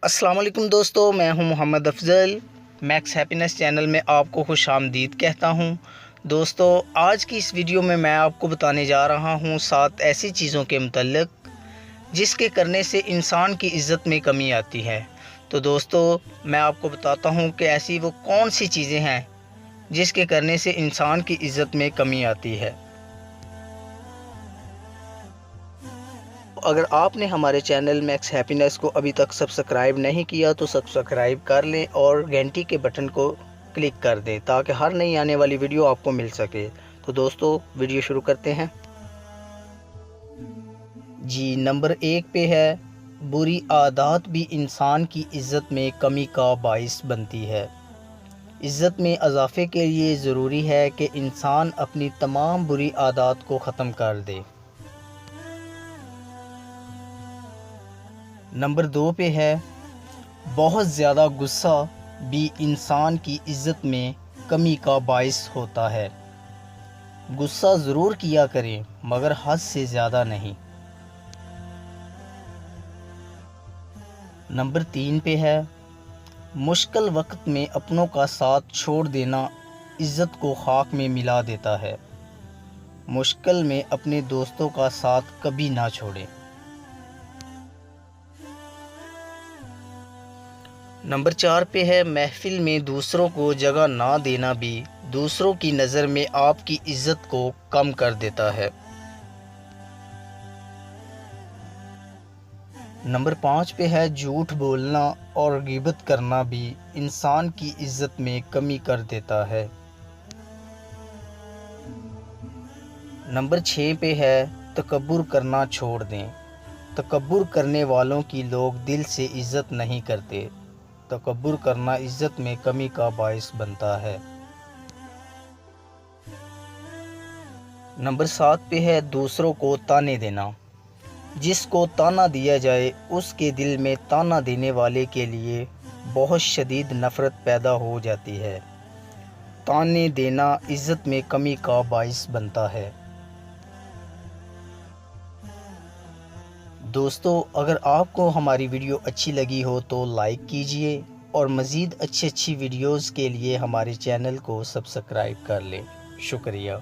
अस्सलाम वालेकुम दोस्तों, मैं हूं Mohammad Afzal. Max happiness channel में आपको खुशामदीद कहता हूं। दोस्तों, आज की इस वीडियो में मैं आपको बताने जा रहा हूं 7 ऐसी चीज़ों के मुतल्लिक़ जिसके करने से इंसान की इज़्ज़त में कमी आती है। तो दोस्तों, मैं आपको बताता हूं कि ऐसी वो कौन सी चीज़ें हैं जिसके करने से इंसान की इज़्ज़त में कमी आती है। अगर आपने हमारे चैनल मैक्स हैप्पीनेस को अभी तक सब्सक्राइब नहीं किया तो सब्सक्राइब कर लें और घंटी के बटन को क्लिक कर दें ताकि हर नई आने वाली वीडियो आपको मिल सके। तो दोस्तों, वीडियो शुरू करते हैं। जी, नंबर 1 पे है, बुरी आदत भी इंसान की इज़्ज़त में कमी का बाइस बनती है। इज़्ज़त में इजाफ़े के लिए ज़रूरी है कि इंसान अपनी तमाम बुरी आदत को ख़त्म कर दे। नंबर 2 पे है, बहुत ज़्यादा गुस्सा भी इंसान की इज़्ज़त में कमी का बाइस होता है। गुस्सा ज़रूर किया करें मगर हद से ज़्यादा नहीं। नंबर 3 पे है, मुश्किल वक्त में अपनों का साथ छोड़ देना इज़्ज़त को खाक में मिला देता है। मुश्किल में अपने दोस्तों का साथ कभी ना छोड़ें। नंबर 4 पे है, महफ़िल में दूसरों को जगह ना देना भी दूसरों की नज़र में आपकी इज़्ज़त को कम कर देता है। नंबर 5 पे है, झूठ बोलना और ग़ीबत करना भी इंसान की इज़्ज़त में कमी कर देता है। नंबर 6 पे है, तकब्बुर करना छोड़ दें। तकब्बुर करने वालों की लोग दिल से इज़्ज़त नहीं करते। तकब्बुर करना इज़्ज़त में कमी का बाइस बनता है। नंबर 7 पे है, दूसरों को ताने देना। जिसको ताना दिया जाए उसके दिल में ताना देने वाले के लिए बहुत शदीद नफ़रत पैदा हो जाती है। ताने देना इज़्ज़त में कमी का बाइस बनता है। दोस्तों, अगर आपको हमारी वीडियो अच्छी लगी हो तो लाइक कीजिए और मज़ीद अच्छी वीडियोज़ के लिए हमारे चैनल को सब्सक्राइब कर लें। शुक्रिया।